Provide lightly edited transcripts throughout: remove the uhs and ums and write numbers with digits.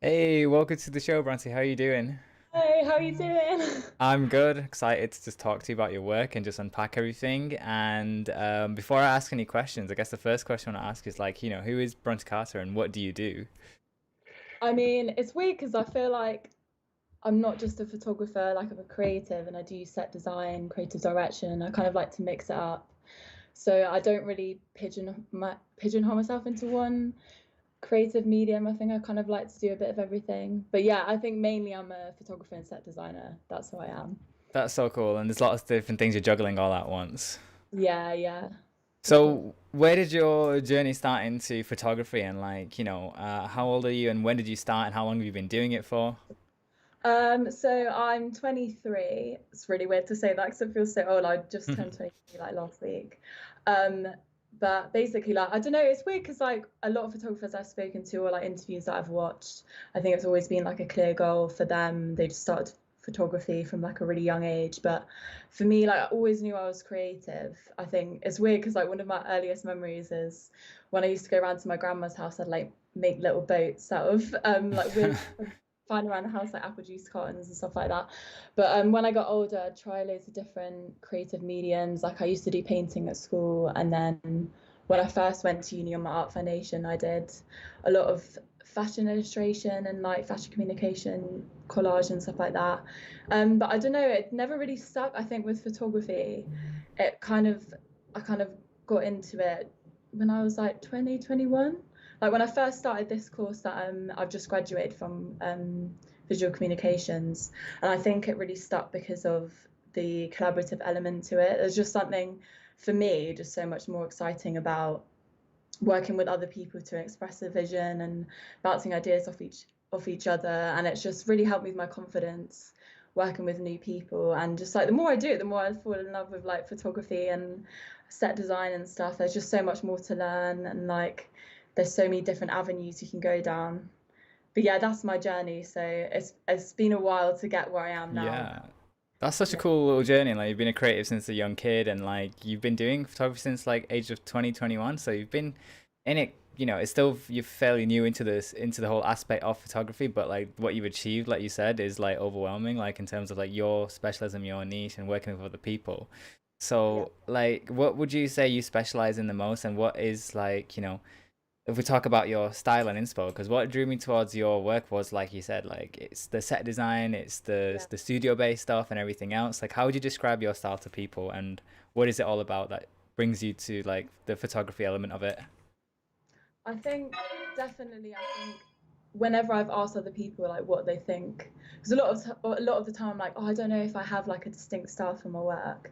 Hey, welcome to the show, Bronte. How are you doing? Hey, how you doing? I'm good, excited to just talk to you about your work and just unpack everything. And before I ask any questions, I guess the first question I want to ask is like, who is Bronte Carter and what do you do? I mean, it's weird because I feel like I'm not just a photographer, like I'm a creative and I do set design, creative direction. I kind of like to mix it up. So I don't really pigeonhole myself into one creative medium. I think I kind of like to do a bit of everything. But yeah, I think mainly I'm a photographer and set designer. That's who I am. That's so cool. And there's lots of different things you're juggling all at once. Yeah, yeah, for sure. So, where did your journey start into photography and like, how old are you and when did you start and how long have you been doing it for? So I'm 23. It's really weird to say that because it feels so old. I just turned 23 like last week. Um, but basically, like I don't know, it's weird because like a lot of photographers I've spoken to or like interviews that I've watched, I think it's always been like a clear goal for them. They just started photography from like a really young age. But for me, like I always knew I was creative. I think it's weird because like one of my earliest memories is when I used to go around to my grandma's house, I'd like make little boats out of like weird find around the house like apple juice cartons and stuff like that. But when I got older, I'd try loads of different creative mediums. Like I used to do painting at school, and then when I first went to uni on my art foundation, I did a lot of fashion illustration and like fashion communication, collage and stuff like that. But I don't know, it never really stuck. I think with photography, it kind of I kind of got into it when I was like 2021. Like when I first started this course that I've just graduated from visual communications, and I think it really stuck because of the collaborative element to it. There's just something for me just so much more exciting about working with other people to express a vision and bouncing ideas off each other, and it's just really helped me with my confidence working with new people. And just like the more I do it, the more I fall in love with like photography and set design and stuff. There's just so much more to learn, and like there's so many different avenues you can go down. But yeah, that's my journey. So it's been a while to get where I am now. Yeah. That's such a Yeah. cool little journey. Like you've been a creative since a young kid and like you've been doing photography since like age of 2021. So you've been in it, it's still you're fairly new into the whole aspect of photography, but like what you've achieved, like you said, is like overwhelming, like in terms of like your specialism, your niche and working with other people. Yeah. So like what would you say you specialize in the most and what is like, if we talk about your style and inspo, because what drew me towards your work was like you said, like it's the set design, it's Yeah. the studio based stuff and everything else. Like how would you describe your style to people and what is it all about that brings you to like the photography element of it? I think definitely. I think whenever I've asked other people like what they think, because a lot of the time I'm like, oh, I don't know if I have like a distinct style for my work.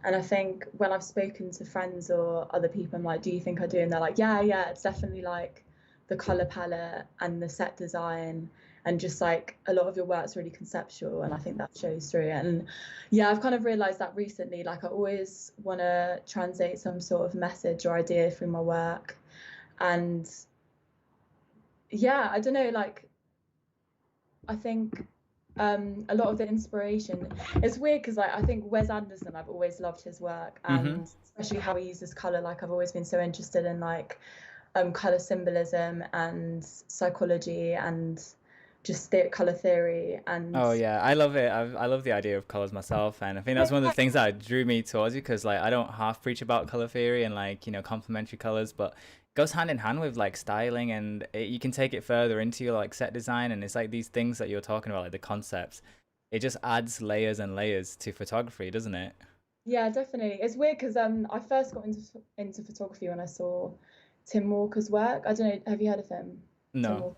And I think when I've spoken to friends or other people, I'm like, do you think I do? And they're like, yeah, yeah, it's definitely like the color palette and the set design, and just like a lot of your work's really conceptual, and I think that shows through. And yeah, I've kind of realized that recently. Like I always want to translate some sort of message or idea through my work. And yeah, I don't know, like I think a lot of the inspiration, it's weird because like I think Wes Anderson, I've always loved his work, Mm-hmm. and especially how he uses color. Like I've always been so interested in like color symbolism and psychology and just color theory. And Oh yeah, I love it. I love the idea of colors myself, and I think that's one of the things that drew me towards you because like I don't half preach about color theory and like complementary colors, but it goes hand in hand with like styling, and you can take it further into your like set design, and it's like these things that you're talking about, like the concepts. It just adds layers and layers to photography, doesn't it? yeah, definitely. It's weird because I first got into photography when I saw Tim Walker's work. I don't know, have you heard of him? Tim No. Walker.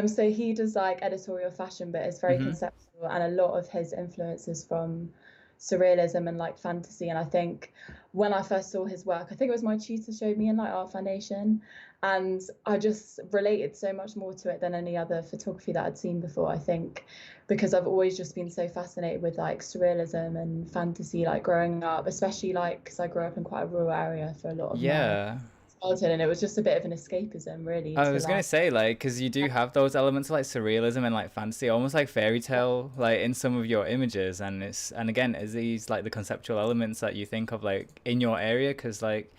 So he does like editorial fashion, but it's very Mm-hmm. conceptual, and a lot of his influences from surrealism and like fantasy. And I think when I first saw his work, I think it was my tutor showed me in like Art Foundation, and I just related so much more to it than any other photography that I'd seen before. I think because I've always just been so fascinated with like surrealism and fantasy, like growing up, especially like because I grew up in quite a rural area for a lot of my Yeah. childhood, and it was just a bit of an escapism, really, I to was gonna like. say like, because you do have those elements of like surrealism and like fantasy, almost like fairy tale, like in some of your images, and again, is these like the conceptual elements that you think of like in your area? Because like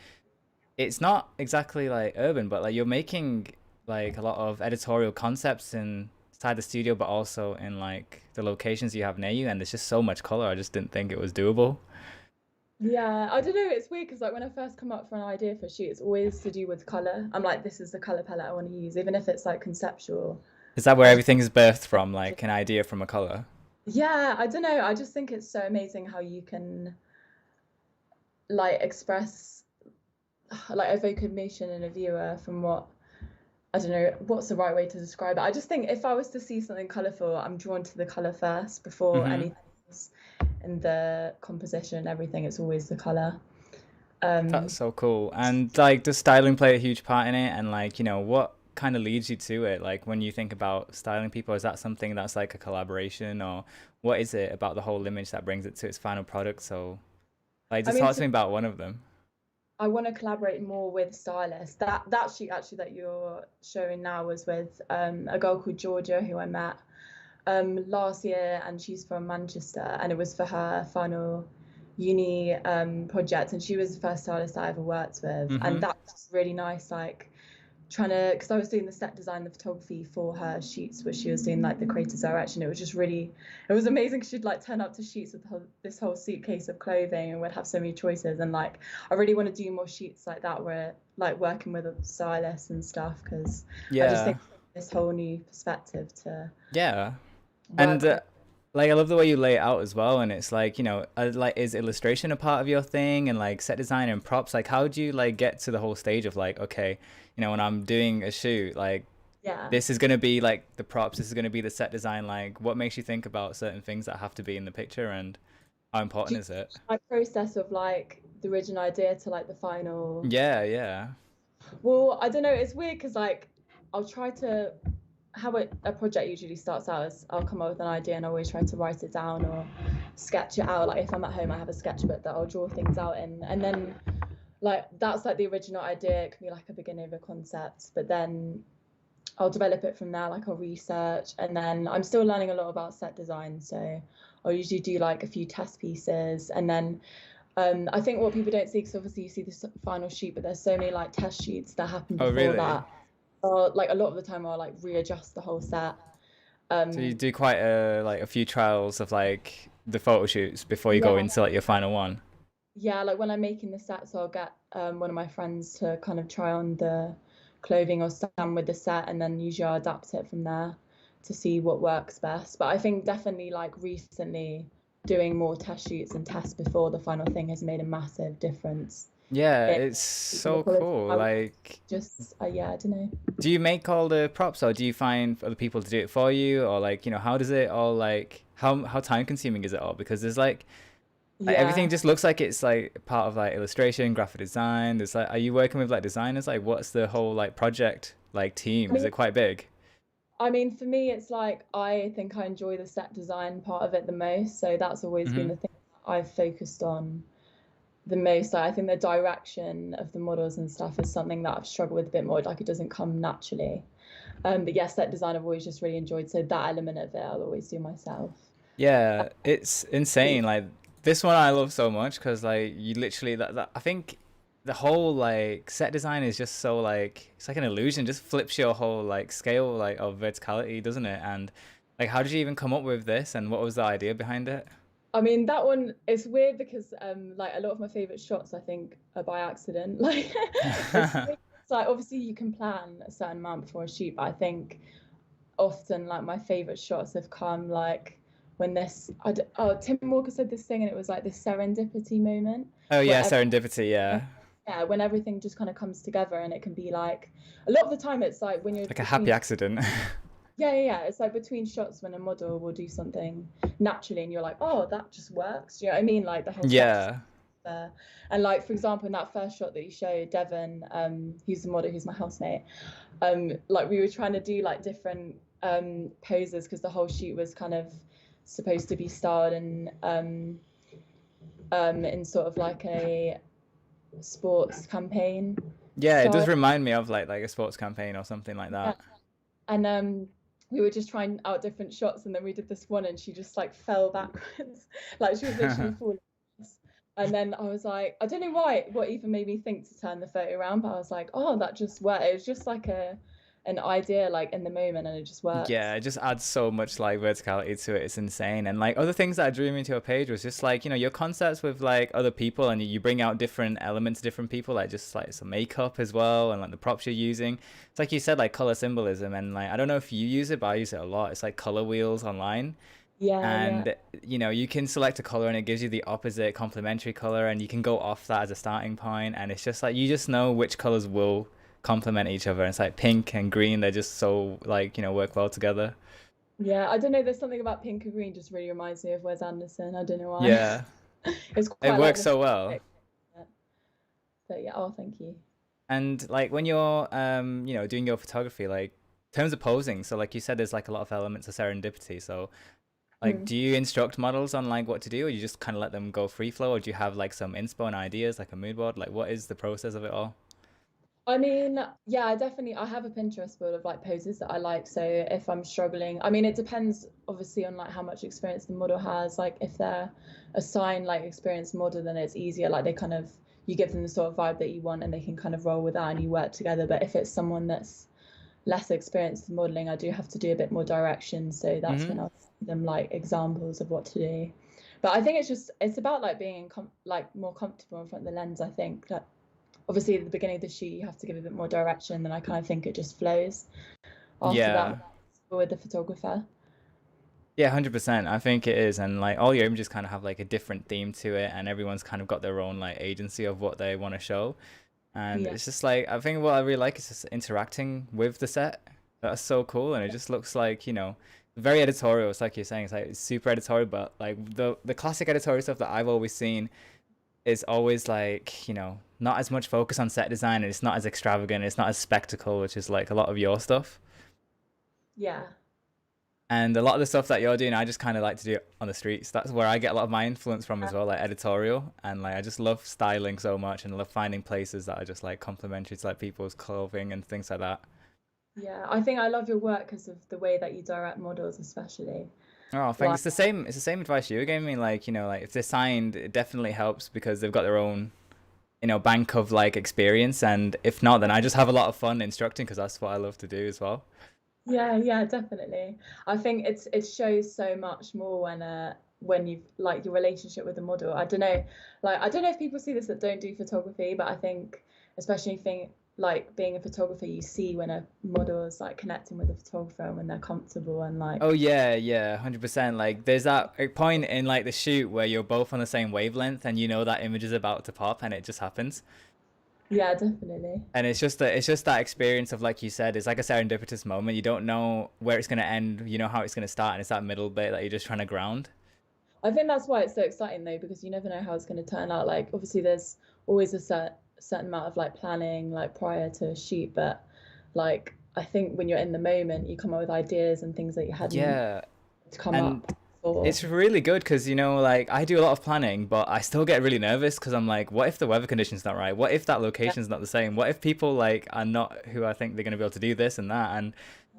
it's not exactly like urban, but like you're making like a lot of editorial concepts inside the studio, but also in like the locations you have near you, and there's just so much color. I just didn't think it was doable. Yeah, I don't know. It's weird because like when I first come up for an idea for a shoot, it's always to do with color. I'm like, this is the color palette I want to use, even if it's like conceptual. Is that where I just, everything is birthed from, like an idea from a color? yeah, I don't know. I just think it's so amazing how you can like express, like evoke emotion in a viewer from what, I don't know, what's the right way to describe it. I just think if I was to see something colorful, I'm drawn to the color first before Mm-hmm. anything else in the composition, everything. It's always the color. That's Um, so cool. And like, does styling play a huge part in it? And like, what kind of leads you to it? Like, when you think about styling people, is that something that's like a collaboration, or what is it about the whole image that brings it to its final product? So, like, I just mean, talk to me about one of them. I want to collaborate more with stylists. That shoot actually that you're showing now was with a girl called Georgia who I met last year, and she's from Manchester, and it was for her final uni project, and she was the first stylist I ever worked with, and Mm-hmm. that was really nice. Like trying to, because I was doing the set design, the photography for her shoots, but she was doing like the creative direction. It was just really, it was amazing. She'd like turn up to shoots with this whole suitcase of clothing and would have so many choices. And like, I really want to do more shoots like that where like working with a stylist and stuff, because I just Yeah. think this whole new perspective to Yeah. And work with. like I love the way you lay it out as well, and it's like like is illustration a part of your thing, and like set design and props? Like how do you like get to the whole stage of like okay, when I'm doing a shoot, like Yeah. this is gonna be like the props, this is gonna be the set design. Like what makes you think about certain things that have to be in the picture, and how important is it? My process of like the original idea to like the final. Yeah, yeah. Well, I don't know. It's weird because like I'll try to how a project usually starts out is I'll come up with an idea and I always try to write it down or sketch it out. Like if I'm at home, I have a sketchbook that I'll draw things out in, and then like that's like the original idea. It can be like a beginning of a concept, but then I'll develop it from there. Like I'll research, and then I'm still learning a lot about set design, so I'll usually do like a few test pieces, and then I think what people don't see, because obviously you see the final shoot, but there's so many like test shoots that happen Oh, before really? that. Or like a lot of the time I'll like readjust the whole set. So you Um, do quite a few trials of like the photo shoots before you go yeah, into like your final one. yeah, like when I'm making the set, so I'll get one of my friends to kind of try on the clothing or stand with the set, and then usually I'll adapt it from there to see what works best. But I think definitely like recently doing more test shoots and tests before the final thing has made a massive difference Yeah, in it's the so quality. cool. I would Like, just yeah, I don't know. do you make all the props, or do you find other people to do it for you, or like, how does it all like how time consuming is it all? Because there's like everything Yeah. just looks like it's like part of like illustration, graphic design. There's like, are you working with like designers? Like, what's the whole like project like I team? Is mean, it quite big? for me, it's like I think I enjoy the set design part of it the most. So that's always been Mm-hmm. the thing that I've focused on the most. Like, I think the direction of the models and stuff is something that I've struggled with a bit more. Like it doesn't come naturally. But yes, set design I've always just really enjoyed. So that element of it I'll always do myself. Yeah, it's insane. Like this one I love so much because like you literally that I think the whole like set design is just so like it's like an illusion, just flips your whole like scale like of verticality, doesn't it? And like how did you even come up with this and what was the idea behind it? I mean, that one is weird because like a lot of my favorite shots I think are by accident. Like it's weird. It's like obviously you can plan a certain amount before a shoot, but I think often like my favorite shots have come like when Tim Walker said this thing, and it was like this serendipity moment Oh where yeah, serendipity, yeah. yeah, when everything just kind of comes together, and it can be like a lot of the time it's like when you're Like a between happy accident. yeah, it's like between shots when a model will do something naturally and you're like, oh, that just works. Do you know what I mean? Like the whole text Yeah. there. And like for example, in that first shot that you showed, Devon, who's the model, who's my housemate, like we were trying to do like different poses because the whole shoot was kind of supposed to be styled and in sort of like a sports campaign Yeah, it does style. remind me of like a sports campaign or something like Yeah. that. And we were just trying out different shots, and then we did this one, and she just like fell backwards, like she was literally falling. And then I was like, I don't know why, what even made me think to turn the photo around, but I was like, oh, that just worked. It was just like an idea like in the moment, and it just Yeah, works. it just adds so much like verticality to it. It's insane. And like other things that drew me to your page was just like, your concepts with like other people and you bring out different elements, different people, like just like some makeup as well and like the props you're using. It's like you said, like color symbolism and like I don't know if you use it, but I use it a lot. It's like color wheels online. Yeah. And you can select a color and it gives you the opposite complementary color and you can go off that as a starting point and it's just like you just know which colors will complement each other. It's like pink and green, they're just so like work well together. Yeah, I don't know. There's something about pink and green just really reminds me of Wes Anderson. I don't know why. Yeah, It's it quite like works so well. nostalgic. But yeah, oh, thank you. And like when you're doing your photography, like in terms of posing, so like you said there's like a lot of elements of serendipity, so like Mm. do you instruct models on like what to do or you just kind of let them go free flow or do you have like some inspo and ideas like a mood board, like what is the process of it all? I mean, yeah, I have a Pinterest board of like poses that I like. So if I'm struggling, I mean, it depends obviously on like how much experience the model has. Like if they're a signed like experienced model, then it's easier. Like they kind of you give them the sort of vibe that you want and they can kind of roll with that and you work together. But if it's someone that's less experienced in modeling, I do have to do a bit more direction. So that's when Mm-hmm. I'll give them like examples of what to do. But I think it's about like being like more comfortable in front of the lens. I think like obviously at the beginning of the shoot you have to give a bit more direction, then I kind of think it just flows after that Yeah. with the photographer. Yeah, 100%. I think it is. And like all your images kind of have like a different theme to it and everyone's kind of got their own like agency of what they want to show. And Yeah. it's just like I think what I really like is just interacting with the set. That's so cool and it just looks like, very editorial. It's like you're saying, it's like it's super editorial, but like the classic editorial stuff that I've always seen is always like, not as much focus on set design and it's not as extravagant, it's not as spectacle, which is like a lot of your stuff. Yeah. And a lot of the stuff that you're doing, I just kind of like to do it on the streets. That's where I get a lot of my influence from as well, like editorial. And like I just love styling so much and love finding places that are just like complementary to like people's clothing and things like that. Yeah, I think I love your work because of the way that you direct models, especially. Oh, thanks. Like, It's the same advice you gave me. Like, like if they're signed, it definitely helps because they've got their own, bank of like experience. And if not, then I just have a lot of fun instructing because that's what I love to do as well. yeah, definitely. I think it shows so much more when you've like your relationship with the model. I don't know if people see this that don't do photography, but I think especially thing like being a photographer, you see when a model is like connecting with a photographer and when they're comfortable and Oh like yeah, 100%. Like there's that point in like the shoot where you're both on the same wavelength and you know that image is about to pop and it just happens. yeah, definitely. And it's just that experience of like you said, it's like a serendipitous moment. You don't know where it's gonna end, you know how it's gonna start, and it's that middle bit that you're just trying to ground. I think that's why it's so exciting though, because you never know how it's going to turn out. Like obviously there's always a certain amount of like planning like prior to a shoot, but like I think when you're in the moment, you come up with ideas and things that you hadn't Yeah, come and up before. it's really good because like I do a lot of planning, but I still get really nervous because I'm like, what if the weather conditions not right? What if that Yeah. location's not the same? What if people like are not who I think they're gonna be able to do this and that? And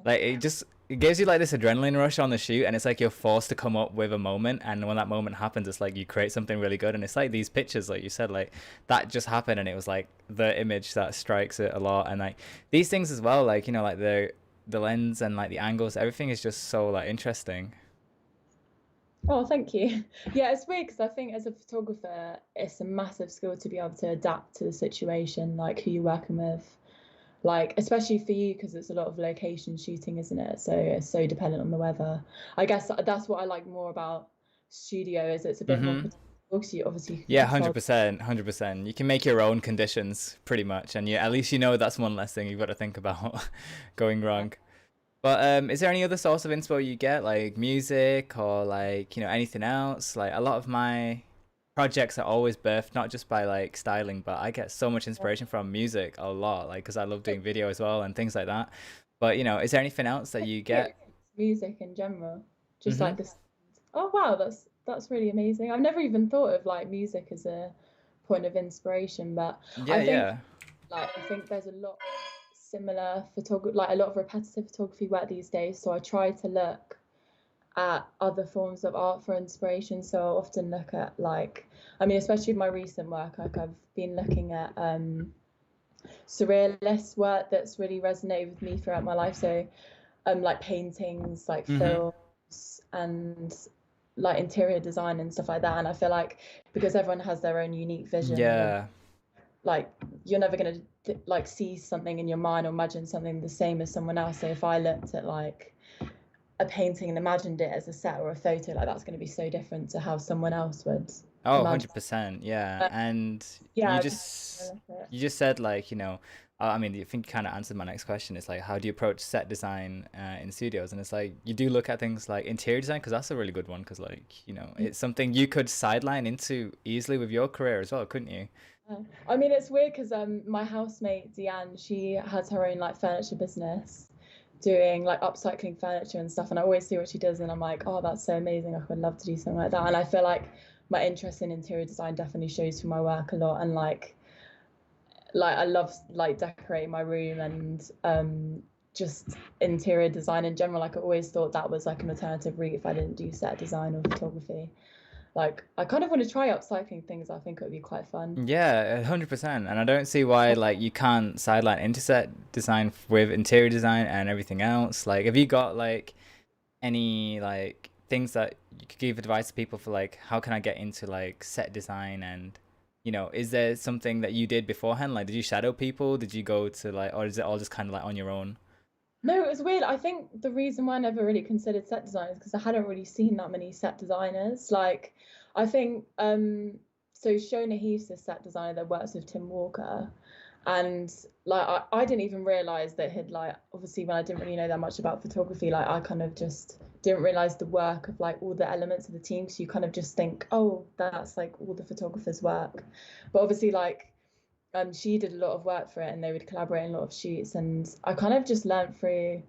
like it gives you like this adrenaline rush on the shoot, and it's like you're forced to come up with a moment, and when that moment happens, it's like you create something really good, and it's like these pictures, like you said, like that just happened, and it was like the image that strikes it a lot, and like these things as well, like like the lens and like the angles, everything is just so like interesting. Oh, thank you. Yeah, it's weird because I think as a photographer, it's a massive skill to be able to adapt to the situation, like who you're working with. Like, especially for you, because it's a lot of location shooting, isn't it? So it's so dependent on the weather. I guess that's what I like more about studio is it's a bit more Mm-hmm. predictable Obviously, obviously you can Yeah, control. 100%, 100%. You can make your own conditions pretty much, and at least you know that's one less thing you've got to think about going Yeah. wrong. But is there any other source of inspo you get, like music or like, anything else? Like a lot of my projects are always birthed not just by like styling, but I get so much inspiration from music a lot, like because I love doing video as well and things like that. But is there anything else that you get? Music in general, just Mm-hmm. like this. Oh wow, that's really amazing. I've never even thought of like music as a point of inspiration, but Yeah, I think yeah. I think there's a lot of similar photography, like a lot of repetitive photography work these days. So I try to look at other forms of art for inspiration. So I often look at like, I mean, especially with my recent work, like I've been looking at surrealist work that's really resonated with me throughout my life. So like paintings, like Mm-hmm. films, and like interior design and stuff like that. And I feel like because everyone has their own unique vision, Yeah. like you're never gonna like see something in your mind or imagine something the same as someone else. So if I looked at like a painting and imagined it as a set or a photo, like that's going to be so different to how someone else would Oh, imagine. 100%. Yeah. Uh, And yeah, you I just just look at it. you just said like, I mean, I think you kind of answered my next question. It's like, how do you approach set design in studios? And it's like, you do look at things like interior design because that's a really good one because like, it's something you could sideline into easily with your career as well, couldn't you? I mean, it's weird because my housemate Deanne, she has her own like furniture business, doing like upcycling furniture and stuff. And I always see what she does, and I'm like, oh, that's so amazing. I would love to do something like that. And I feel like my interest in interior design definitely shows through my work a lot. And like I love like decorating my room and just interior design in general. Like I always thought that was like an alternative route if I didn't do set design or photography. Like I kind of want to try upcycling things. I think it would be quite fun. Yeah, 100%. And I don't see why like you can't sideline into set design with interior design and everything else. Like, have you got like any like things that you could give advice to people for like how can I get into like set design and is there something that you did beforehand? Like, did you shadow people? Did you go to like, or is it all just kind of like on your own? No, it was weird. I think the reason why I never really considered set design is because I hadn't really seen that many set designers. Like, I think so Shona Heath's a set designer that works with Tim Walker, and like I didn't even realize that he'd like obviously when I didn't really know that much about photography, like I kind of just didn't realize the work of like all the elements of the team. So you kind of just think, oh, that's like all the photographers' work, but obviously like she did a lot of work for it and they would collaborate in a lot of shoots and I kind of just learned through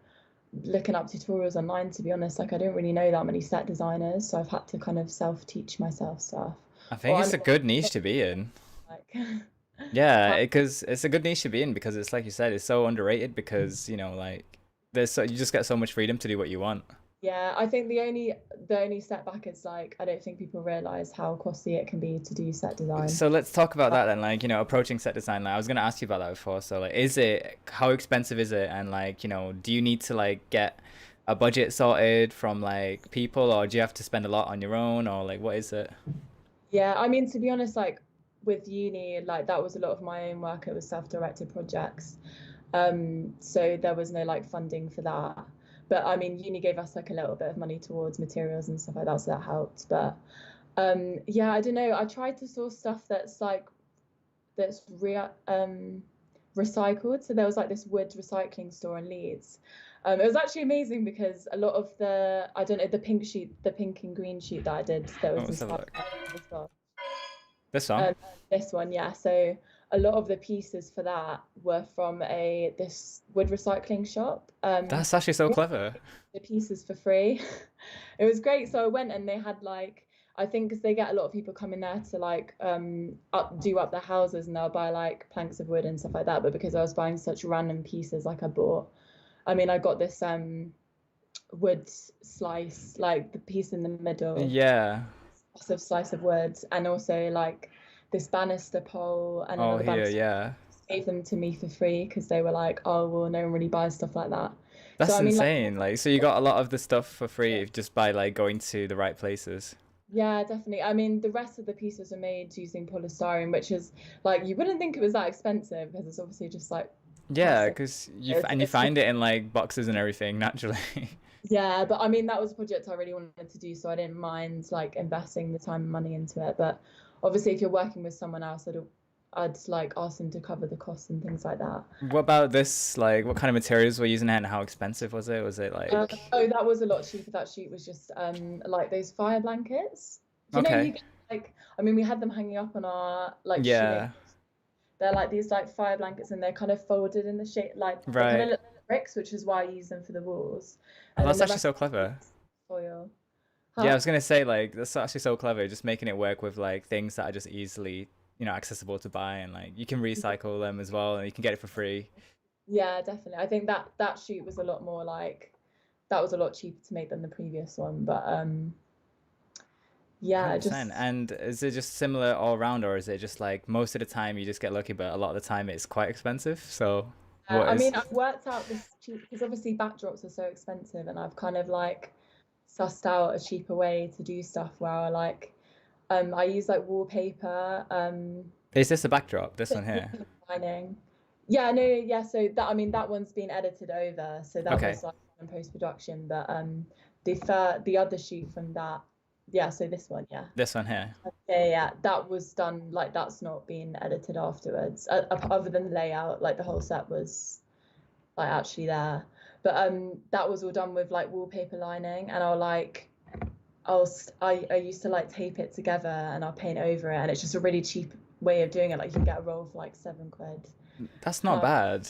looking up tutorials online, to be honest. Like I didn't really know that many set designers, so I've had to kind of self-teach myself stuff. I think Or I it's mean a good niche to be in. like Yeah, because it's a good niche to be in because it's like you said, it's so underrated because, like you just get so much freedom to do what you want. yeah, I think the only setback is like I don't think people realize how costly it can be to do set design. So let's talk about that then, like, approaching set design. Like, I was gonna ask you about that before. So like, how expensive is it? And like, do you need to like get a budget sorted from like people or do you have to spend a lot on your own or like what is it? Yeah, I mean, to be honest, like with uni, like that was a lot of my own work. It was self-directed projects. So there was no like funding for that. But I mean, uni gave us like a little bit of money towards materials and stuff like that, so that helped. But yeah, I don't know. I tried to source stuff that's like that's recycled. So there was like this wood recycling store in Leeds. It was actually amazing because a lot of the I don't know the pink sheet, the pink and green sheet that I did that Oh, was let's have a inspired look. by this one. This one. Um, this one, yeah. So a lot of the pieces for that were from a this wood recycling shop. That's actually so Yeah, clever. the pieces for free. It was great. So I went and they had like I think because they get a lot of people coming there to like up their houses and they'll buy like planks of wood and stuff like that. But because I was buying such random pieces, like I bought, I mean, I got this wood slice, like the piece in the middle, Yeah. massive slice of wood, and also like this banister pole and Oh, another here, banister. yeah. Gave them to me for free because they were like, oh well, no one really buys stuff like that. So That's I mean, like, insane. Like, so you got a lot of the stuff for free just by like going to the right places. yeah, definitely. I mean, the rest of the pieces are made using polystyrene, which is like you wouldn't think it was that expensive because it's obviously just like Yeah, plastic. because It's you it's find it in like boxes and everything naturally. Yeah, but I mean that was a project I really wanted to do, so I didn't mind like investing the time and money into it. But obviously, if you're working with someone else, I'd like ask them to cover the costs and things like that. What about this? Like, what kind of materials were you using it, and how expensive was it? Was it like Oh, that was a lot cheaper. That sheet was just like those fire blankets. Do you know you okay? get like I mean we had them hanging up on our like shooting. Yeah, They're like these like fire blankets and they're kind of folded in the shape like they kind of right. look like bricks, which is why I use them for the walls. Oh, And then that's the actually rest so is clever. foil. Yeah, I Huh? was gonna say like that's actually so clever, just making it work with like things that are just easily, accessible to buy, and like you can recycle them as well, and you can get it for free. Yeah, definitely. I think that shoot was a lot more like that was a lot cheaper to make than the previous one, but yeah, 100%. just And is it just similar all around, or is it just like most of the time you just get lucky, but a lot of the time it's quite expensive? So what I is? mean I've worked out this cheap because obviously backdrops are so expensive and I've kind of like sussed out a cheaper way to do stuff where I like I use like wallpaper Is this a backdrop? This one here? lining. Yeah, no, yeah. So that I mean that one's been edited over, so that Okay, was like in post production. But the other shoot from that, yeah. So this one, yeah, this one here. yeah. That was done like that's not been edited afterwards. Other than the layout, like the whole set was like actually there. But that was all done with like wallpaper lining, and I used to like tape it together and I'll paint over it, and it's just a really cheap way of doing it. Like you can get a roll for like £7. That's not Um, bad.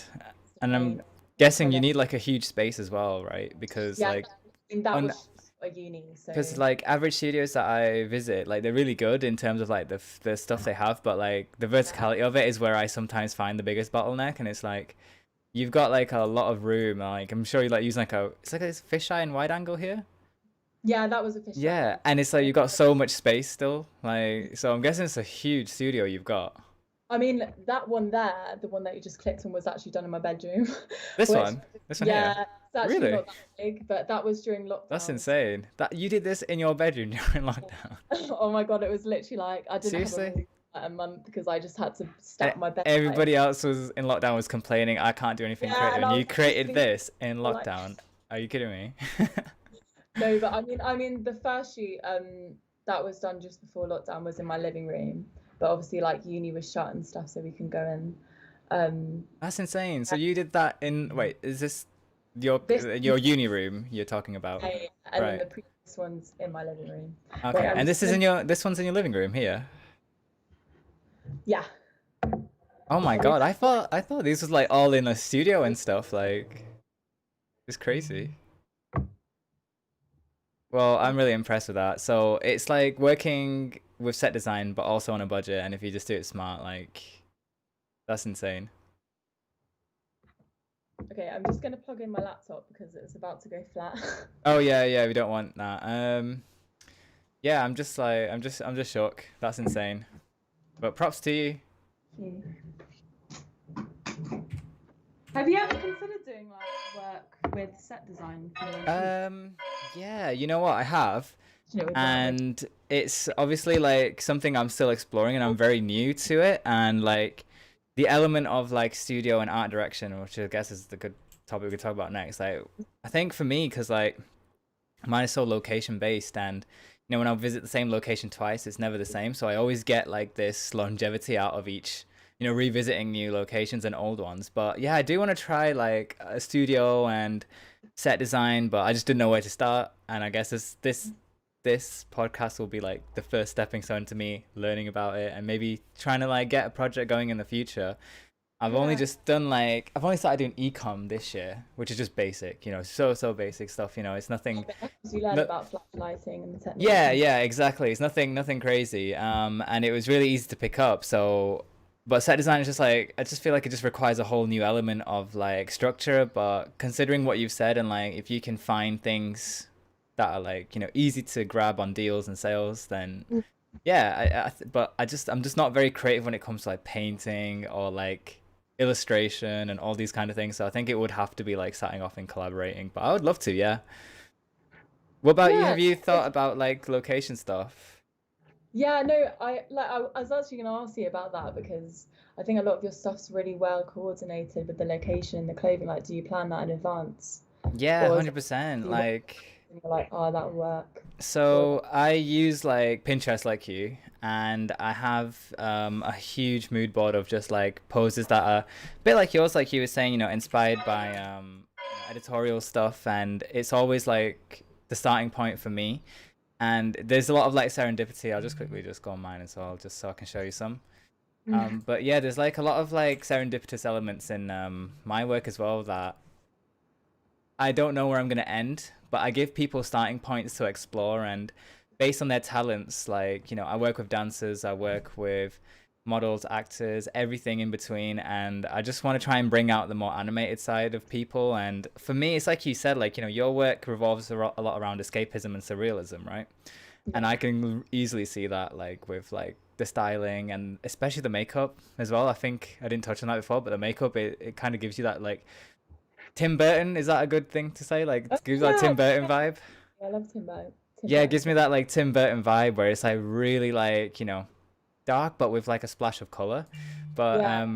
And I'm paint guessing you acrylic. need like a huge space as well, right? Because Yeah, like I mean, that on was a uni, because so like average studios that I visit, like they're really good in terms of like the stuff they have, but like the yeah, verticality of it is where I sometimes find the biggest bottleneck, and it's like you've got like a lot of room. Like I'm sure you like using like it's like a fisheye and wide angle here. yeah, that was a fisheye. Yeah, and it's like you've got so much space still. Like so, I'm guessing it's a huge studio you've got. I mean, that one there, the one that you just clicked on, was actually done in my bedroom, This which, one, this one here. yeah, it's actually Really? not that big, but that was during That's lockdown. insane. That you did this in your bedroom during lockdown. Oh my God, it was literally like I didn't have a Seriously? room for like a month because I just had to And stack my bed like everybody else was in lockdown was complaining I can't do anything yeah, creative, and and I you was created literally this in like lockdown. Are you kidding me? no, but I mean the first shoot that was done just before lockdown was in my living room, but obviously like uni was shut and stuff, so we can go in. That's insane. So you did that in wait, is this your This your uni room you're talking about? day, and then Right. the previous one's in my living room. Wait, Okay. I'm And just this is gonna in your this one's in your living room here. yeah. Oh my I mean God. I thought this was like all in a studio and stuff. Like it's crazy. Well, I'm really impressed with that. So it's like working with set design, but also on a budget. And if you just do it smart, like that's insane. okay, I'm just gonna plug in my laptop because it's about to go flat. Oh yeah, yeah, we don't want that. Yeah, I'm just like I'm just shook. That's insane. But props to you. Hmm. Have you ever considered doing like work with set design for your shoot? Um, yeah, you know what? I have, You know, with like and it's obviously like something I'm still exploring, and I'm very new to it. And like the element of like studio and art direction, which I guess is the good topic we could talk about next. Like, I think for me, because like mine is so location based, and when I visit the same location twice, it's never the same. So I always get like this longevity out of each, revisiting new locations and old ones. But yeah, I do want to try like a studio and set design, but I just didn't know where to start. And I guess this podcast will be like the first stepping stone to me learning about it, and maybe trying to like get a project going in the future. yeah, I've only started doing ecom this year, which is just basic, so basic stuff. It's nothing. because you learn No, about flash lighting and the techniques yeah, and yeah, exactly. It's nothing crazy. And it was really easy to pick up. So, but set design is just like I just feel like it just requires a whole new element of like structure. But considering what you've said, and like if you can find things that are like easy to grab on deals and sales, then stuff. yeah. But I'm just not very creative when it comes to like painting or like illustration and all these kind of things. So I think it would have to be like starting off and collaborating. But I would love to, yeah. What about you? Yeah, Have you it's thought about like location stuff? yeah, no, I was actually going to ask you about that because I think a lot of your stuff's really well coordinated with the location and the clothing. Like, do you plan that in advance? Yeah, or is it 100%. you watch Like, and you're like, oh, that'll work for that? so I use like Pinterest like you, and I have a huge mood board of just like poses that are a bit like yours, like you were saying, inspired by editorial stuff, and it's always like the starting point for me. And there's a lot of like serendipity. I'll just quickly just go on mine as well, just so I can show you some. But yeah, there's like a lot of like serendipitous elements in my work as well that I don't know where I'm gonna end, but I give people starting points to explore, and based on their talents, like I work with dancers, I work with models, actors, everything in between, and I just want to try and bring out the more animated side of people. And for me, it's like you said, like your work revolves a lot around escapism and surrealism, right? And Yeah. I can easily see that, like with like the styling and especially the makeup as well. I think I didn't touch on that before, but the makeup it kind of gives you that like Tim Burton, is that a good thing to say? Like, Oh, it gives that yeah, Tim Burton vibe. yeah, I love Timbo. Tim Yeah, it Burton's gives me great. that like Tim Burton vibe where it's like really like dark, but with like a splash of color. But Yeah.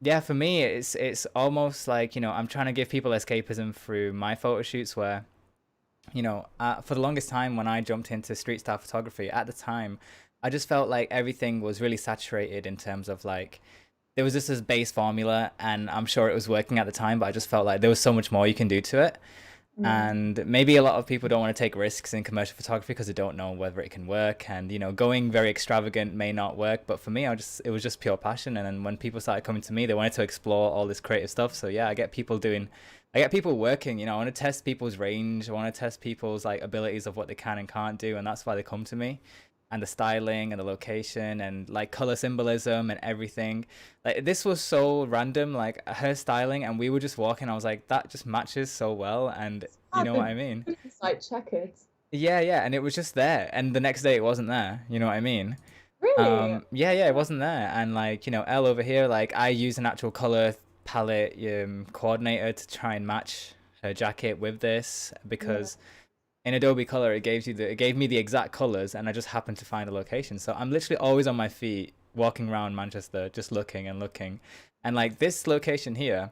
yeah, for me, it's almost like I'm trying to give people escapism through my photo shoots where for the longest time when I jumped into street style photography at the time, I just felt like everything was really saturated in terms of like there was just this base formula, and I'm sure it was working at the time, but I just felt like there was so much more you can do to it. Mm. And maybe a lot of people don't want to take risks in commercial photography because they don't know whether it can work, and going very extravagant may not work. But for me, it was just pure passion. And then when people started coming to me, they wanted to explore all this creative stuff. So yeah, I get people working. I want to test people's range, I want to test people's like abilities of what they can and can't do, and that's why they come to me. And the styling and the location and like color symbolism and everything, like this was so random, like her styling, and we were just walking, I was like, that just matches so well. And you Ah, know what I mean? it's like checkered. Yeah, yeah. And it was just there, and the next day it wasn't there, you know what I mean? Really? Yeah, yeah, it wasn't there. And like Elle over here, like I use an actual color palette coordinator to try and match her jacket with this, Yeah. because in Adobe Color it gave me the exact colors, and I just happened to find a location. So I'm literally always on my feet walking around Manchester just looking and looking. And like this location here,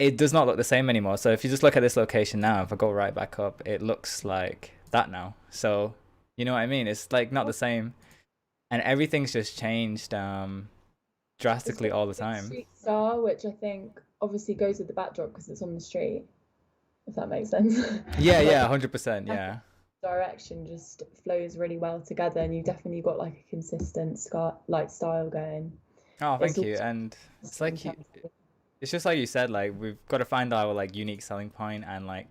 it does not look the same anymore. So if you just look at this location now, if I go right back up, it looks like that now. So you know what I mean? It's like not the same, and everything's just changed It's drastically very all the like time. street style, which I think obviously goes with the backdrop because it's on the street, if that makes sense. Yeah, Like yeah, 100%, the yeah. direction just flows really well together, and you definitely got like a consistent like style going. Oh, It's thank you. also And it's in like terms of it's just like you said, like we've got to find our like unique selling point, and like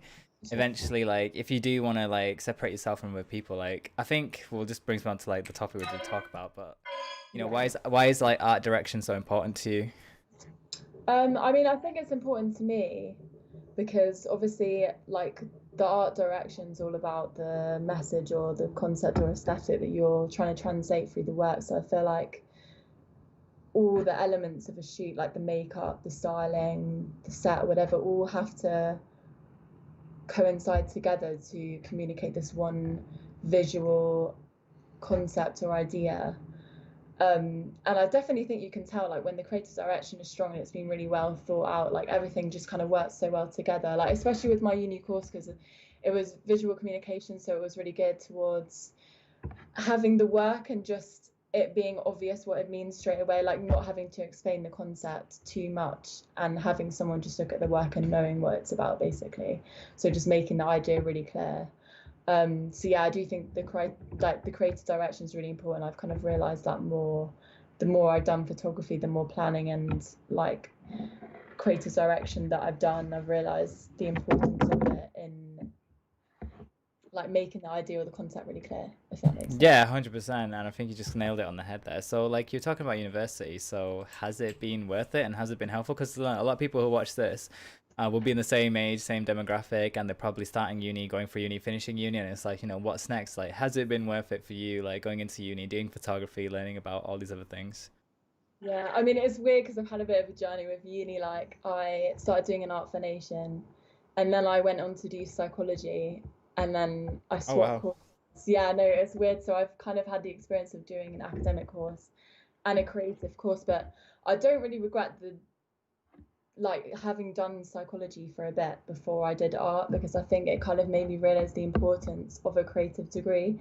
eventually, like if you do want to like separate yourself from other people, like I think well, this brings me on to like the topic we did talk about. But yeah. why is like art direction so important to you? I mean, I think it's important to me because obviously, like the art direction's all about the message or the concept or aesthetic that you're trying to translate through the work. So I feel like all the elements of a shoot, like the makeup, the styling, the set, whatever, all have to coincide together to communicate this one visual concept or idea. And I definitely think you can tell, like when the creative direction is strong and it's been really well thought out, like everything just kind of works so well together. Like especially with my uni course because it was visual communication, so it was really geared towards having the work and just it being obvious what it means straight away, like not having to explain the concept too much and having someone just look at the work and knowing what it's about basically. So just making the idea really clear. So yeah, I do think the creative direction is really important. I've kind of realized that more the more I've done photography, the more planning and like creative direction that I've done, I've realized the importance of it in like making the idea or the concept really clear, if that makes sense. Yeah, 100%. And I think you just nailed it on the head there. So, like, you're talking about university. So, has it been worth it and has it been helpful? Because a lot of people who watch this will be in the same age, same demographic, and they're probably starting uni, going for uni, finishing uni. And it's like, what's next? Like, has it been worth it for you, like, going into uni, doing photography, learning about all these other things? Yeah, I mean it's weird because I've had a bit of a journey with uni. Like I started doing an art foundation, and then I went on to do psychology, and then I Oh, swapped wow. courses. Yeah, no, it's weird. So I've kind of had the experience of doing an academic course and a creative course, but I don't really regret like having done psychology for a bit before I did art, because I think it kind of made me realize the importance of a creative degree.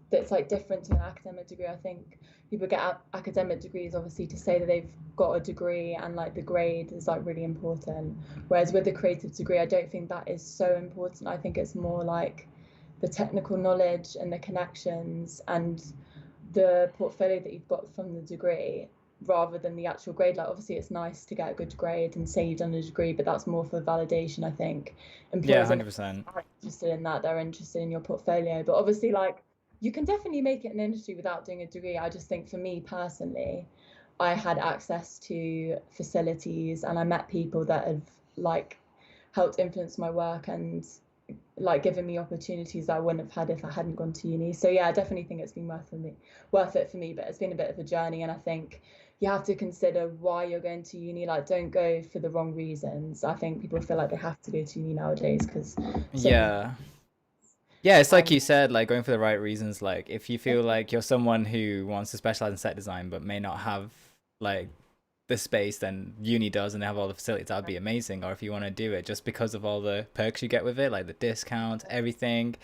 That's like different to an academic degree. I think people get academic degrees obviously to say that they've got a degree, and like the grade is like really important. Whereas with a creative degree, I don't think that is so important. I think it's more like the technical knowledge and the connections and the portfolio that you've got from the degree, rather than the actual grade. Like obviously it's nice to get a good grade and say you've done a degree, but that's more for validation. I think Yeah, employers are 100%. interested in that, they're interested in your portfolio. But obviously, like, you can definitely make it in industry without doing a degree. I just think for me personally, I had access to facilities and I met people that have like helped influence my work and like given me opportunities that I wouldn't have had if I hadn't gone to uni. So yeah, I definitely think it's been worth it for me, but it's been a bit of a journey. And I think you have to consider why you're going to uni. Like, don't go for the wrong reasons. I think people feel like they have to go to uni nowadays because so many Yeah. Yeah, it's like and you said, like going for the right reasons. Like if you feel like you're someone who wants to specialize in set design but may not have like the space, then uni does, and they have all the facilities. That'd be amazing. Or if you want to do it just because of all the perks you get with it, like the discount, everything.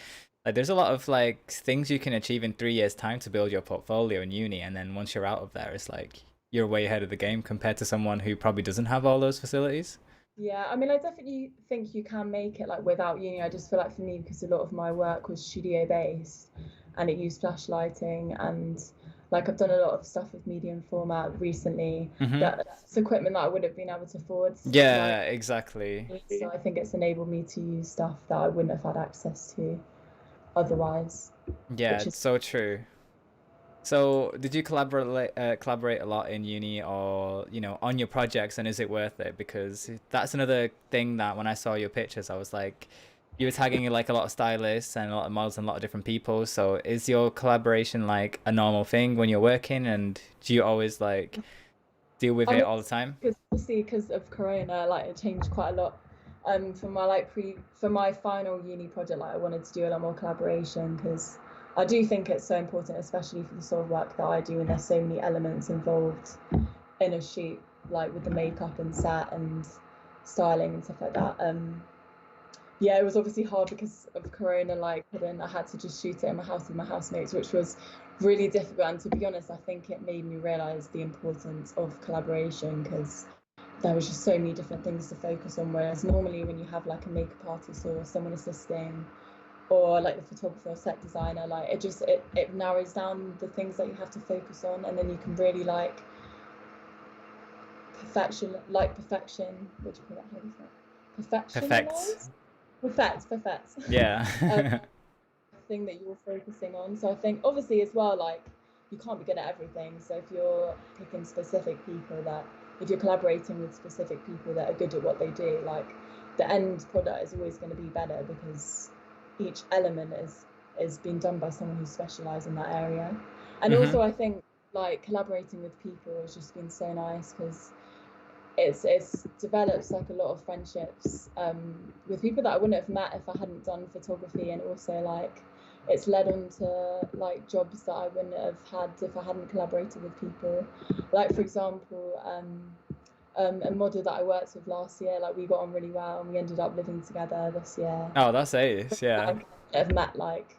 Like there's a lot of like things you can achieve in 3 years' time to build your portfolio in uni, and then once you're out of there, it's like you're way ahead of the game compared to someone who probably doesn't have all those facilities. yeah, I mean, I definitely think you can make it like without uni. I just feel like for me, because a lot of my work was studio based and it used flash lighting, and like I've done a lot of stuff with medium format recently, Mm-hmm. that's equipment that I would have been able to afford. Like, Yeah, exactly. so I think it's enabled me to use stuff that I wouldn't have had access to otherwise, Yeah, which it's is so true. So, did you collaborate a lot in uni, or on your projects, and is it worth it? Because that's another thing that when I saw your pictures, I was like, you were tagging like a lot of stylists and a lot of models and a lot of different people. So, is your collaboration like a normal thing when you're working, and do you always like deal with I it mean, all the time? because obviously because of Corona, like it changed quite a lot. For my for my final uni project, like I wanted to do a lot more collaboration because I do think it's so important, especially for the sort of work that I do, and there's so many elements involved in a shoot, like with the makeup and set and styling and stuff like that. Yeah, it was obviously hard because of Corona. Like, then I had to just shoot it in my house with my housemates, which was really difficult. And to be honest, I think it made me realize the importance of collaboration because there was just so many different things to focus on. Whereas normally, when you have like a makeup artist or someone assisting, or like the photographer or set designer, like it narrows down the things that you have to focus on, and then you can really like perfection. What do you call that? How do you say it? Perfect. Perfectionalize? Perfect. Yeah. Thing that you're focusing on. So I think obviously as well, like you can't be good at everything. So if you're picking specific people that, if you're collaborating with specific people that are good at what they do, like the end product is always going to be better because each element is being done by someone who specializes in that area. And Mm-hmm. also I think like collaborating with people has just been so nice because it's developed like a lot of friendships with people that I wouldn't have met if I hadn't done photography, and also like it's led on to like jobs that I wouldn't have had if I hadn't collaborated with people. Like for example, a model that I worked with last year, like we got on really well and we ended up living together this year. Oh, that's ace. I Yeah. couldn't have met like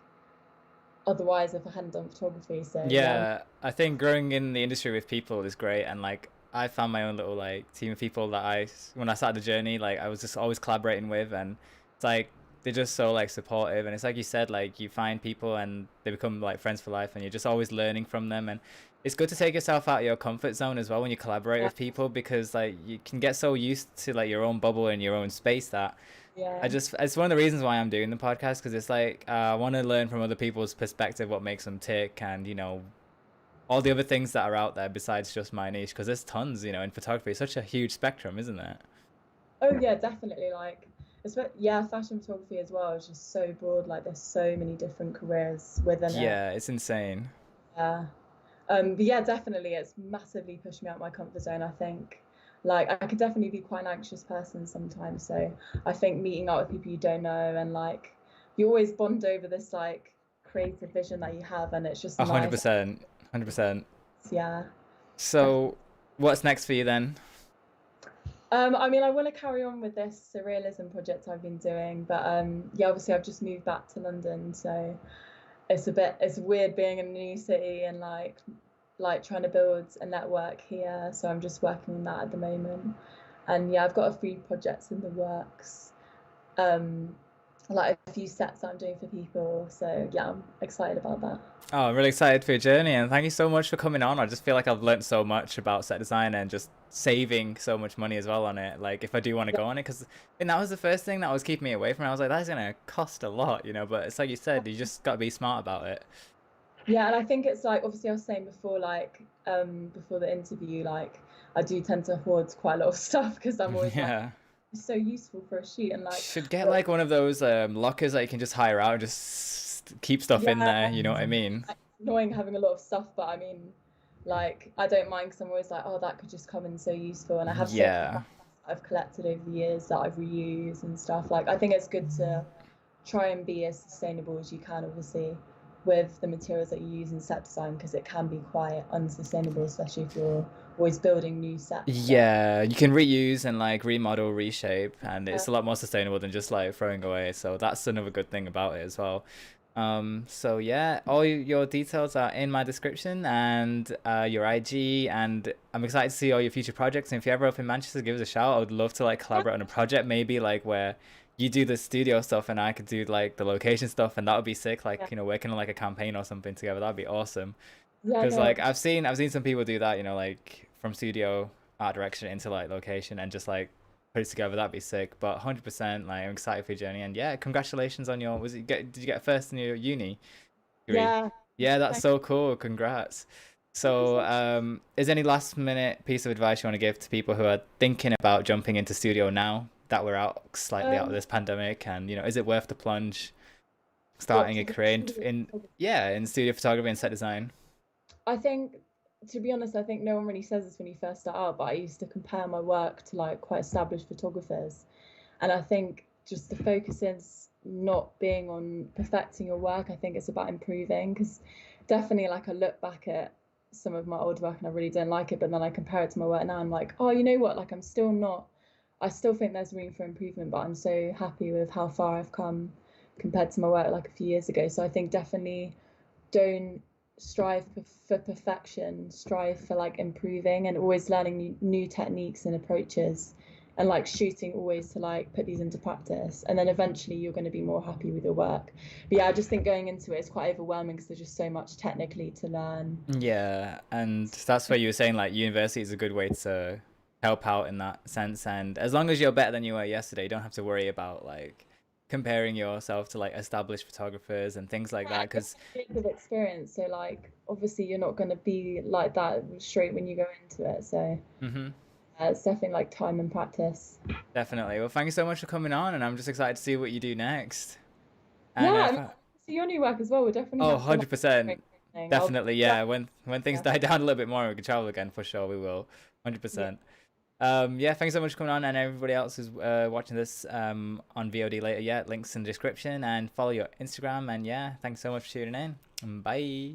otherwise if I hadn't done photography. So yeah, Yeah, I think growing in the industry with people is great, and like I found my own little like team of people that when I started the journey, like I was just always collaborating with, and it's like they're just so like supportive, and it's like you said, like you find people and they become like friends for life, and you're just always learning from them, and it's good to take yourself out of your comfort zone as well when you collaborate yeah, with people, because like you can get so used to like your own bubble and your own space that yeah. it's one of the reasons why I'm doing the podcast, because it's like I want to learn from other people's perspective what makes them tick, and all the other things that are out there besides just my niche, because there's tons in photography. It's such a huge spectrum, isn't it? Oh yeah, definitely. Like, yeah, fashion photography as well is just so broad. Like, there's so many different careers within it. Yeah, it's insane. Yeah. But yeah, definitely, it's massively pushed me out my comfort zone. I think, like, I could definitely be quite an anxious person sometimes. So I think meeting up with people you don't know and like you always bond over this like creative vision that you have, and it's just A hundred nice. percent, 100%. Yeah, definitely. So what's next for you then? I mean, I want to carry on with this surrealism project I've been doing, but yeah, obviously I've just moved back to London, so it's weird being in a new city and like trying to build a network here. So I'm just working on that at the moment, and yeah, I've got a few projects in the works, um, like a few sets that I'm doing for people. So yeah, I'm excited about that. Oh, I'm really excited for your journey, and thank you so much for coming on. I just feel like I've learned so much about set design and just saving so much money as well on it. Like, if I do want to Yeah. go on it, because that was the first thing that was keeping me away from it. I was like, that's gonna cost a lot, But it's like you said, you just gotta be smart about it. Yeah, and I think it's like obviously I was saying before, like before the interview, like I do tend to hoard quite a lot of stuff because I'm always like Yeah. it's so useful for a shoot and like Should get like one of those lockers that you can just hire out and just keep stuff in yeah, there. You know what I mean? it's annoying having a lot of stuff, but I mean, like I don't mind because I'm always like, oh, that could just come in so useful, and I have so much Yeah. stuff I've collected over the years that I've reused and stuff. Like I think it's good to try and be as sustainable as you can, obviously, with the materials that you use in set design because it can be quite unsustainable, especially if you're always building new sets. Yeah, you can reuse and like remodel, reshape, and Uh, it's a lot more sustainable than just like throwing away. So that's another good thing about it as well. So yeah, all your details are in my description and your IG, and I'm excited to see all your future projects. And if you're ever up in Manchester, give us a shout. I would love to like collaborate on a project, maybe like where you do the studio stuff and I could do like the location stuff, and that would be sick. yeah, Like working on like a campaign or something together, that'd be awesome. yeah, Because no, like I've seen some people do that, like from studio art direction into like location and just like put it together. That'd be sick. But 100%, like I'm excited for your journey. And yeah, congratulations on your. Did you get first in your uni degree? yeah. Yeah, that's Thank so cool. Congrats. you So, so much. is there any last minute piece of advice you want to give to people who are thinking about jumping into studio now that we're out slightly out of Um, this pandemic? And is it worth the plunge? what Starting to a do? career in studio photography and set design. I think, to be honest, I think no one really says this when you first start out, but I used to compare my work to like quite established photographers. And I think just the focus is not being on perfecting your work. I think it's about improving because definitely, like, I look back at some of my old work and I really don't like it, but then I compare it to my work now. I'm like, oh, you know what? Like, I'm still not, I still think there's room for improvement, but I'm so happy with how far I've come compared to my work like a few years ago. So I think definitely don't strive for perfection, strive for like improving and always learning new techniques and approaches and like shooting always to like put these into practice, and then eventually you're going to be more happy with your work. But yeah, I just think going into it is quite overwhelming because there's just so much technically to learn. Yeah, and that's where you were saying like university is a good way to help out in that sense. And as long as you're better than you were yesterday, you don't have to worry about like comparing yourself to like established photographers and things like Yeah, that. Because years of experience, so like obviously you're not going to be like that straight when you go into it. So it's definitely like time and practice. definitely. Well, thank you so much for coming on, and I'm just excited to see what you do next. Yeah, And I mean, so your new work as well. We'll definitely oh, have to like 100%. break something. I'll Definitely, yeah. When things yeah. die down a little bit more and we can travel again, for sure we will. Yeah. 100%. Yeah, thanks so much for coming on, and everybody else who's watching this on VOD later. Yeah, links in the description, and follow your Instagram. And yeah, thanks so much for tuning in. And bye.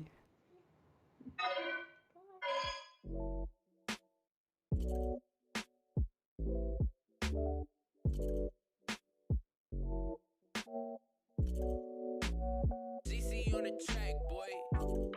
GC on the track, boy.